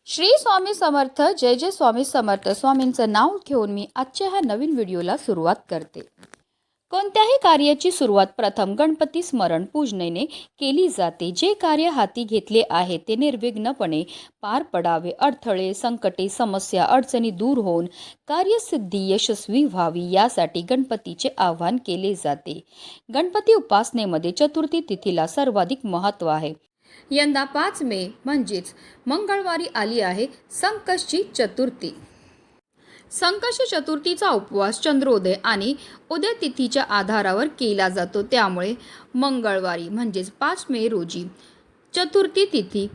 श्री स्वामी समर्थ. जय जय स्वामी समर्थ. स्वामींचं नाव घेऊन मी आजच्या ह्या नवीन व्हिडिओला सुरुवात करते. कोणत्याही कार्याची सुरुवात प्रथम गणपती स्मरण पूजनेने केली जाते. जे कार्य हाती घेतले आहे ते निर्विघ्नपणे पार पडावे. अडथळे, संकटे, समस्या, अडचणी दूर होऊन कार्यसिद्धी यशस्वी व्हावी यासाठी गणपतीचे आवाहन केले जाते. गणपती उपासनेमध्ये चतुर्थी तिथीला सर्वाधिक महत्त्व आहे. यंदा 5 मे म्हणजेच मंगळवारी आली आहे संकष्टी चतुर्थी. संकष्टी चतुर्थीचा उपवास चंद्रोदय आणि उदय तिथीच्या आधारावर केला जातो. त्यामुळे मंगळवारी म्हणजेच 5 मे रोजी चतुर्थी तिथी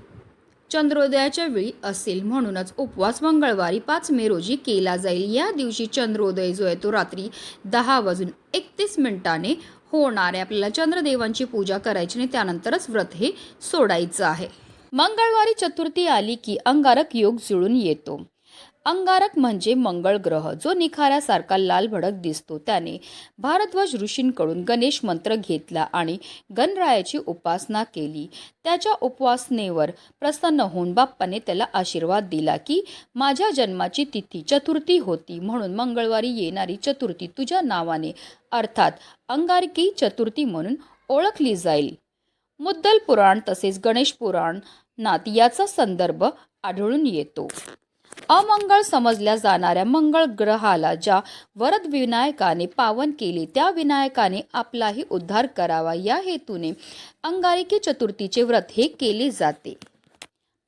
चंद्रोदयाच्या वेळी असेल. म्हणूनच उपवास मंगळवारी 5 मे रोजी केला जाईल. या दिवशी चंद्रोदय जो आहे तो रात्री 10:31 होणार आहे. आपल्याला चंद्रदेवांची पूजा करायची आणि त्यानंतरच व्रत हे सोडायचं आहे. मंगळवारी चतुर्थी आली की अंगारक योग जुळून येतो. अंगारक म्हणजे मंगळ ग्रह, जो निखाऱ्यासारखा लाल भडक दिसतो. त्याने भारद्वाज ऋषींकडून गणेश मंत्र घेतला आणि गणरायाची उपासना केली. त्याच्या उपासनेवर प्रसन्न होऊन बाप्पाने त्याला आशीर्वाद दिला की माझ्या जन्माची तिथी चतुर्थी होती, म्हणून मंगळवारी येणारी चतुर्थी तुझ्या नावाने अर्थात अंगारकी चतुर्थी म्हणून ओळखली जाईल. मुद्दल पुराण तसेच गणेश पुराणात याचा संदर्भ आढळून येतो. अमंगळ समजल्या जाणाऱ्या मंगळ ग्रहाला ज्या वरद विनायकाने पावन केले, त्या विनायकाने आपलाही उद्धार करावा या हेतूने अंगारकी चतुर्थीचे व्रत हे केले जाते.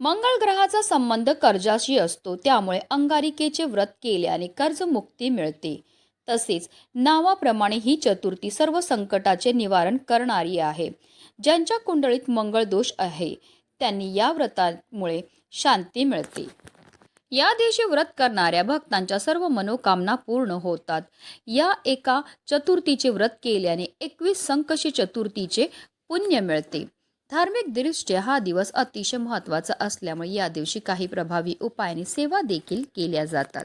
मंगळ ग्रहाचा संबंध कर्जाशी असतो, त्यामुळे अंगारिकेचे व्रत केल्याने कर्जमुक्ती मिळते. तसेच नावाप्रमाणे ही चतुर्थी सर्व संकटाचे निवारण करणारी आहे. ज्यांच्या कुंडलीत मंगळ दोष आहे त्यांनी या व्रतामुळे शांती मिळते. या दिवशी व्रत करणाऱ्या भक्तांच्या सर्व मनोकामना पूर्ण होतात. या एका चतुर्थीचे व्रत केल्याने 21 संकष्टी चतुर्थीचे पुण्य मिळते. धार्मिक दृष्ट्या हा दिवस अतिशय महत्त्वाचा असल्यामुळे या दिवशी काही प्रभावी उपायाने सेवा देखील केल्या जातात.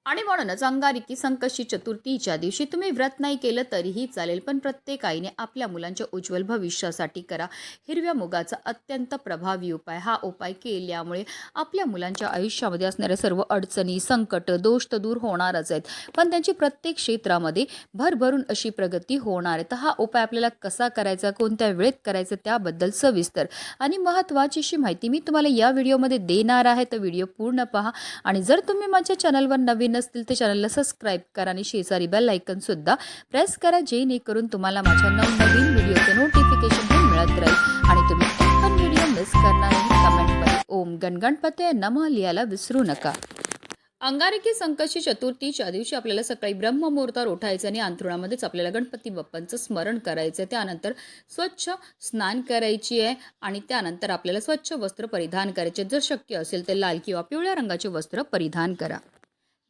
आणि म्हणूनच अंगारकी संकष्टी चतुर्थीच्या दिवशी तुम्ही व्रत नाही केलं तरीही चालेल, पण प्रत्येक आईने आपल्या मुलांच्या उज्ज्वल भविष्यासाठी करा. हिरव्या मुगाचा अत्यंत प्रभावी उपाय. हा उपाय केल्यामुळे आपल्या मुलांच्या आयुष्यामध्ये असणाऱ्या सर्व अडचणी, संकट, दोष तर दूर होणारच आहेत, पण त्यांची प्रत्येक क्षेत्रामध्ये भरभरून अशी प्रगती होणार आहे. तर हा उपाय आपल्याला कसा करायचा, कोणत्या वेळेत करायचा, त्याबद्दल सविस्तर आणि महत्त्वाची अशी माहिती मी तुम्हाला या व्हिडिओमध्ये देणार आहे. तर व्हिडिओ पूर्ण पहा. आणि जर तुम्ही माझ्या चॅनलवर नवीन नसतील तर चॅनलला सबस्क्राईब करा आणि शेजारी बेल आयकॉन सुद्धा प्रेस करा, जेणेकरून तुम्हाला माझ्या नवनवीन व्हिडिओचे नोटिफिकेशन हे मिळत राहील आणि तुम्ही एक पण व्हिडिओ मिस करणार नाही. कमेंटमध्ये ओम गणगणपते नमः लिहायला विसरू नका. अंगारकी संकष्टी चतुर्थीच्या दिवशी आपल्याला सकाळी ब्रह्ममुहूर्तावर उठायचं आणि अंथरुणामध्येच आपल्याला गणपती बाप्पांचं स्मरण करायचं. त्यानंतर स्वच्छ स्नान करायची आहे आणि त्यानंतर आपल्याला स्वच्छ वस्त्र परिधान करायचे. जर शक्य असेल तर लाल किंवा पिवळ्या रंगाचे वस्त्र परिधान करा.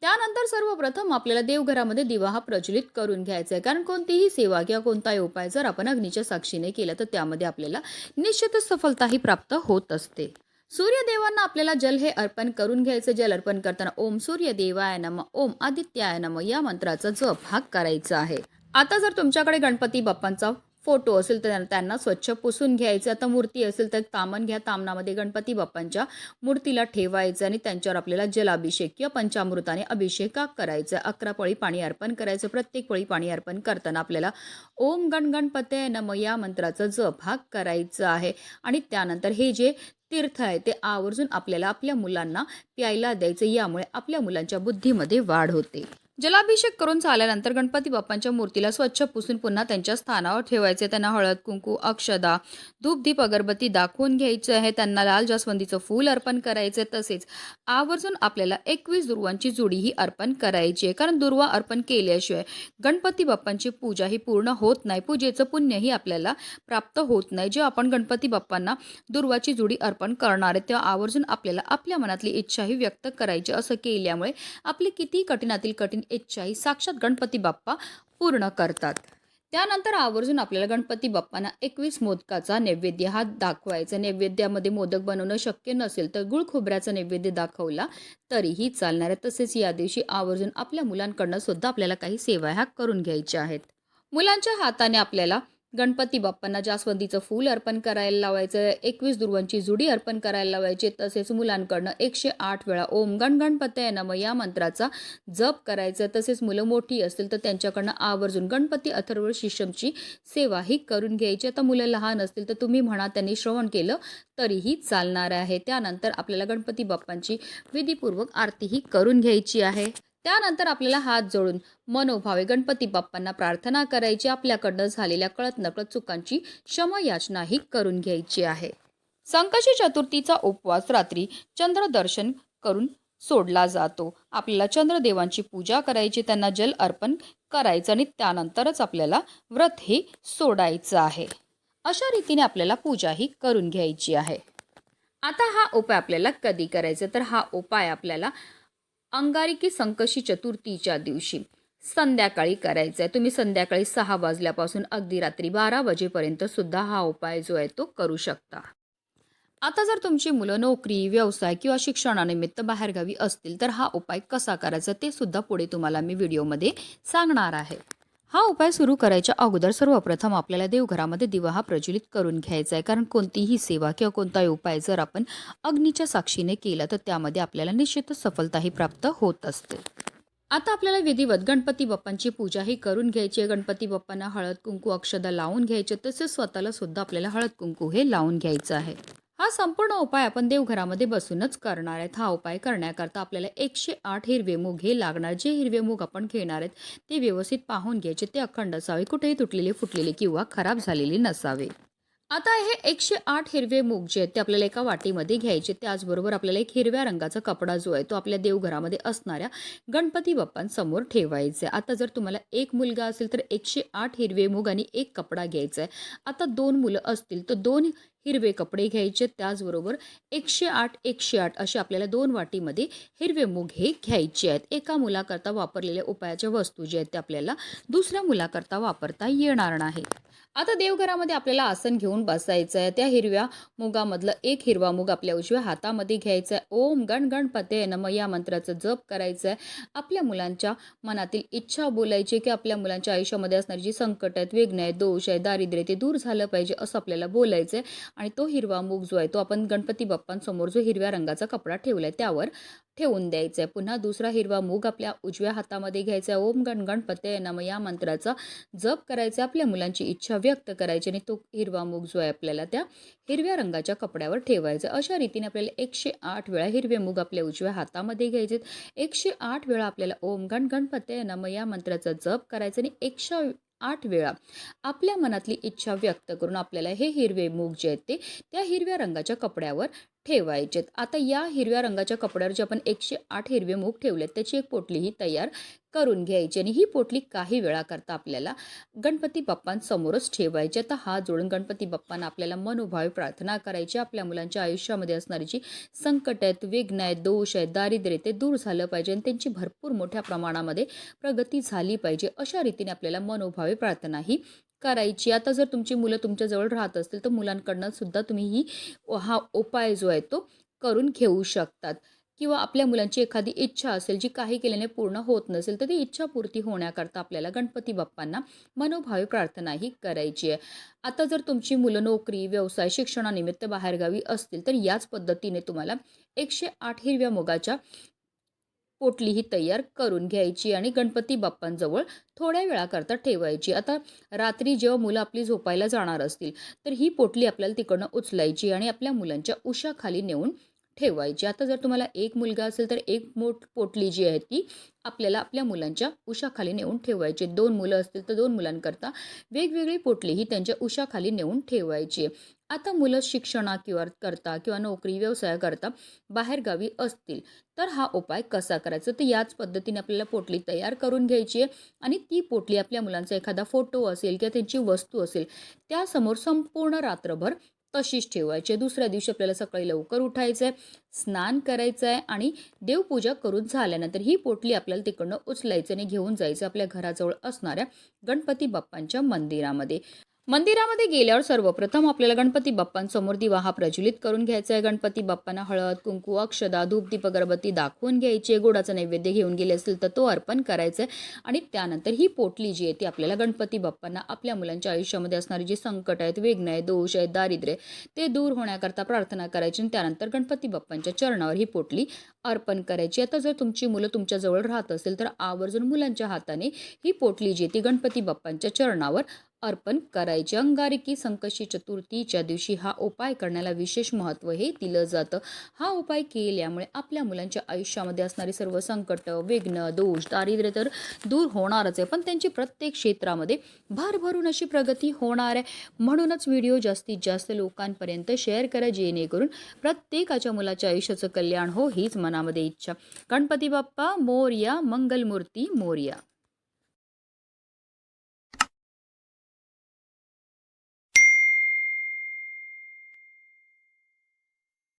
त्यानंतर सर्वप्रथम आपल्याला देवघरामध्ये दिवा हा प्रज्वलित करून घ्यायचा आहे. कारण कोणतीही सेवा किंवा कोणताही उपाय जर आपण अग्नीच्या साक्षीने केला तर त्यामध्ये आपल्याला निश्चितच सफलताही प्राप्त होत असते. सूर्यदेवांना आपल्याला जल हे अर्पण करून घ्यायचं. जल अर्पण करताना ओम सूर्यदेवाय नमः, ओम आदित्याय नमः या मंत्राचा जप हा करायचा आहे. आता जर तुमच्याकडे गणपती बाप्पांचा फोटो असेल तर त्यांना स्वच्छ पुसून घ्यायचं. आता मूर्ती असेल तर तामण घ्या, तामणामध्ये गणपती बाप्पांच्या मूर्तीला ठेवायचं आणि त्यांच्यावर आपल्याला जलाभिषेक किंवा पंचामृताने अभिषेक करायचा. 11 पळी पाणी अर्पण करायचं. प्रत्येक पळी पाणी अर्पण करताना आपल्याला ओम गणगणपते नमः या मंत्राचा जप हा करायचा आहे. आणि त्यानंतर हे जे तीर्थ आहे ते आवर्जून आपल्याला आपल्या मुलांना प्यायला द्यायचं. यामुळे आपल्या मुलांच्या बुद्धीमध्ये वाढ होते. जलाभिषेक करून झाल्यानंतर गणपती बाप्पांच्या मूर्तीला स्वच्छ पुसून पुन्हा त्यांच्या स्थानावर ठेवायचे. त्यांना हळद, कुंकू, अक्षदा, धूप, दीप, अगरबत्ती दाखवून घ्यायचं आहे. त्यांना लाल जास्वंदीचं फूल अर्पण करायचं. तसेच आवर्जून आपल्याला 21 दुर्वांची जुडी ही अर्पण करायची आहे. कारण दुर्वा अर्पण केल्याशिवाय गणपती बाप्पांची पूजा ही पूर्ण होत नाही. पूजेचं पुण्यही आपल्याला प्राप्त होत नाही. जेव्हा आपण गणपती बाप्पांना दुर्वाची जुडी अर्पण करणार आहे तेव्हा आवर्जून आपल्याला आपल्या मनातली इच्छाही व्यक्त करायची. असं केल्यामुळे आपली किती कठीणातील कठीण इच्छाही साक्षात गणपती बाप्पा पूर्ण करतात. त्यानंतर आवर्जून आपल्याला गणपती बाप्पांना 21 मोदकाचा नैवेद्य हा दाखवायचा. नैवेद्यामध्ये मोदक बनवणं शक्य नसेल तर गुळ खोबऱ्याचा नैवेद्य दाखवला तरीही चालणार आहे. तसेच या दिवशी आवर्जून आपल्या मुलांकडनं सुद्धा आपल्याला काही सेवा ह्या करून घ्यायच्या आहेत. मुलांच्या हाताने आपल्याला गणपती बाप्पांना जास्वंदीचं फूल अर्पण करायला लावायचं, 21 दुर्वांची जुडी अर्पण करायला लावायची. तसेच मुलांकडनं 108 वेळा ओम गण गणपतये नमः या मंत्राचा जप करायचा. तसेच मुलं मोठी असतील तर त्यांच्याकडनं आवर्जून गणपती अथर्व शीर्षमची सेवाही करून घ्यायची. आता मुलं लहान असतील तर तुम्ही म्हणा, त्यांनी श्रवण केलं तरीही चालणार आहे. त्यानंतर आपल्याला गणपती बाप्पांची विधीपूर्वक आरतीही करून घ्यायची आहे. त्यानंतर आपल्याला हात जोडून मनोभावे गणपती बाप्पांना प्रार्थना करायची. आपल्याकडनं झालेल्या कळत नकळत चुकांची क्षमायाचनाही करून घ्यायची आहे. संकष्टी चतुर्थीचा उपवास रात्री चंद्रदर्शन करून सोडला जातो. आपल्याला चंद्रदेवांची पूजा करायची, त्यांना जल अर्पण करायचं आणि त्यानंतरच आपल्याला व्रत हे सोडायचं आहे. अशा रीतीने आपल्याला पूजाही करून घ्यायची आहे. आता हा उपाय आपल्याला कधी करायचा, तर हा उपाय आपल्याला अंगारकी संकष्टी चतुर्थीच्या दिवशी संध्याकाळी करायचा आहे. तुम्ही संध्याकाळी 6 वाजल्यापासून अगदी रात्री 12 वाजेपर्यंत सुद्धा हा उपाय जो आहे तो करू शकता. आता जर तुमची मुलं नोकरी, व्यवसाय किंवा शिक्षणानिमित्त बाहेरगावी असतील तर हा उपाय कसा करायचा ते सुद्धा पुढे तुम्हाला मी व्हिडिओमध्ये सांगणार आहे. हा उपाय सुरू करायच्या अगोदर सर्वप्रथम आपल्याला देवघरामध्ये दिवा हा प्रज्वलित करून घ्यायचा आहे. कारण कोणतीही सेवा किंवा कोणताही उपाय जर आपण अग्नीच्या साक्षीने केला तर त्यामध्ये आपल्याला निश्चितच सफलताही प्राप्त होत असते. आता आपल्याला विधिवत गणपती बाप्पांची पूजाही करून घ्यायची आहे. गणपती बाप्पांना हळद कुंकू अक्षदा लावून घ्यायचे, तसेच स्वतःला सुद्धा आपल्याला हळद कुंकू हे लावून घ्यायचं आहे. हा संपूर्ण उपाय आपण देवघरामध्ये बसूनच करणार आहेत. हा उपाय करण्याकरता आपल्याला 108 हिरवे मूग हे लागणार. जे हिरवे मूग आपण घेणार आहेत ते व्यवस्थित पाहून घ्यायचे, ते अखंड असावे, कुठेही तुटलेले, फुटलेले किंवा खराब झालेले नसावे. आता हे 108 हिरवे मूग जे आहेत ते आपल्याला एका वाटीमध्ये घ्यायचे. त्याचबरोबर आपल्याला एक हिरव्या रंगाचा कपडा जो आहे तो आपल्या देवघरामध्ये असणाऱ्या गणपती बाप्पांसमोर ठेवायचा आहे. आता जर तुम्हाला एक मुलगा असेल तर 108 हिरवे मूग आणि एक कपडा घ्यायचा आहे. आता 2 मुलं असतील तर 2 हिरवे कपडे घ्यायचे. त्याचबरोबर 108 108 असे आपल्याला 2 वाटीमध्ये हिरवे मूग हे घ्यायचे आहेत. एका मुलाकरता वापरलेल्या उपायाच्या वस्तू जे आहेत ते आपल्याला दुसऱ्या मुलाकरता वापरता येणार नाही. आता देवघरामध्ये आपल्याला आसन घेऊन बसायचं आहे. त्या हिरव्या मुगामधलं एक हिरवा मूग आपल्या उजव्या हातामध्ये घ्यायचा आहे. ओम गण गणपतये नमः या मंत्राचं जप करायचं आहे. आपल्या मुलांच्या मनातील इच्छा बोलायची की आपल्या मुलांच्या आयुष्यामध्ये असणारी जी संकट आहेत, विघ्न आहेत, दोष आहे, दारिद्र्य ते दूर झालं पाहिजे असं आपल्याला बोलायचं आहे. आणि तो हिरवा मूग जो आहे तो आपण गणपती बाप्पांसमोर जो हिरव्या रंगाचा कपडा ठेवलाय त्यावर ठेवून द्यायचा आहे. पुन्हा दुसरा हिरवा मूग आपल्या उजव्या हातामध्ये घ्यायचा आहे. ओम गण गणपतये नमः या मंत्राचा जप करायचा. आपल्या मुलांची इच्छा व्यक्त करायची आणि तो हिरवा मूग जो आहे आपल्याला त्या हिरव्या रंगाच्या कपड्यावर ठेवायचा. अशा रीतीने आपल्याला 108 वेळा हिरवे मूग आपल्या उजव्या हातामध्ये घ्यायचे. 108 वेळा आपल्याला ओम गण गणपतये नमः या मंत्राचा जप करायचा आणि 108 वेळा आपल्या मनातली इच्छा व्यक्त करून आपल्याला हे हिरवे मूग जे आहेत ते त्या हिरव्या रंगाच्या कपड्यावर ठेवायचेत. आता या हिरव्या रंगाच्या कपड्यावर जे आपण 108 हिरवे मूग ठेवलेत त्याची एक पोटलीही तयार करून घ्यायची आणि ही पोटली काही वेळाकरता आपल्याला गणपती बाप्पांसमोरच ठेवायची. आता हात जोडून गणपती बाप्पांना आपल्याला मनोभावे प्रार्थना करायची. आपल्या मुलांच्या आयुष्यामध्ये असणारी जी संकट आहेत, विघ्न आहेत, दोष आहेत, दारिद्र्य ते दूर झालं पाहिजे आणि त्यांची भरपूर मोठ्या प्रमाणामध्ये प्रगती झाली पाहिजे. अशा रीतीने आपल्याला मनोभावे प्रार्थना ही करायची. आता जर तुमची मुलं तुमच्याजवळ राहत असतील तर मुलांकडनं सुद्धा तुम्ही हा उपाय जो आहे तो करून घेऊ शकतात. किंवा आपल्या मुलांची एखादी इच्छा असेल जी काही केल्याने पूर्ण होत नसेल तर ती इच्छा पूर्ती होण्याकरता आपल्याला गणपती बाप्पांना मनोभावे प्रार्थनाही करायची आहे. आता जर तुमची मुलं नोकरी, व्यवसाय, शिक्षणानिमित्त बाहेरगावी असतील तर याच पद्धतीने तुम्हाला 108 हिरव्या मुगाच्या पोटली ही तयार करून घ्यायची आणि गणपती बाप्पांजवळ थोड्या वेळाकरता ठेवायची. आता रात्री जेव्हा मुलं आपली झोपायला जाणार असतील तर ही पोटली आपल्याला तिकडनं उचलायची आणि आपल्या मुलांच्या उशाखाली नेऊन ठेवायची. आता जर तुम्हाला एक मुलगा असेल तर एक पोटली जी आहे ती आपल्याला आपल्या मुलांच्या उशाखाली नेऊन ठेवायची. 2 मुलं असतील तर 2 मुलांकरता वेगवेगळी पोटली ही त्यांच्या उशाखाली नेऊन ठेवायची. आता मुलं करता किंवा नोकरी, व्यवसाय करता बाहेरगावी असतील तर हा उपाय कसा करायचा, तर याच पद्धतीने आपल्याला पोटली तयार करून घ्यायची आहे आणि ती पोटली आपल्या मुलांचा एखादा फोटो असेल किंवा त्यांची वस्तू असेल त्यासमोर संपूर्ण रात्रभर तशीच ठेवायची आहे. दुसऱ्या दिवशी आपल्याला सकाळी लवकर उठायचं आहे, स्नान करायचं आहे आणि देवपूजा करून झाल्यानंतर ही पोटली आपल्याला तिकडनं उचलायचं आणि घेऊन जायचं आपल्या घराजवळ असणाऱ्या गणपती बाप्पांच्या मंदिरामध्ये. मंदिरामध्ये गेल्यावर सर्वप्रथम आपल्याला गणपती बाप्पांसमोर दिवा हा प्रज्वलित करून घ्यायचा आहे. गणपती बाप्पांना हळद, कुंकू, अक्षदा, धूप, दीप, अगरबत्ती दाखवून घ्यायची आहे. गोडाचा नैवेद्य घेऊन गेले असेल तर तो अर्पण करायचा आहे. आणि त्यानंतर ही पोटली जी आहे ती आपल्याला गणपती बाप्पांना आपल्या मुलांच्या आयुष्यामध्ये असणारी जी संकट आहेत, विघ्न आहेत, दोष आहेत, दारिद्र्य ते दूर होण्याकरता प्रार्थना करायची आणि त्यानंतर गणपती बाप्पांच्या चरणावर ही पोटली अर्पण करायची. आता जर तुमची मुलं तुमच्याजवळ राहत असेल तर आवर्जून मुलांच्या हाताने ही पोटली जी ती गणपती बाप्पांच्या चरणावर अर्पण करायचे. अंगारकी संकष्टी चतुर्थीच्या दिवशी हा उपाय करण्याला विशेष महत्त्व हे दिलं जातं. हा उपाय केल्यामुळे आपल्या मुलांच्या आयुष्यामध्ये असणारी सर्व संकट, विघ्न, दोष, दारिद्र्य तर दूर होणारच आहे, पण त्यांची प्रत्येक क्षेत्रामध्ये भरभरून अशी प्रगती होणार आहे. म्हणूनच व्हिडिओ जास्तीत जास्त लोकांपर्यंत शेअर करा, जेणेकरून प्रत्येकाच्या मुलाच्या आयुष्याचं कल्याण हो, हीच मनामध्ये इच्छा. गणपती बाप्पा मोरया, मंगलमूर्ती मोरया.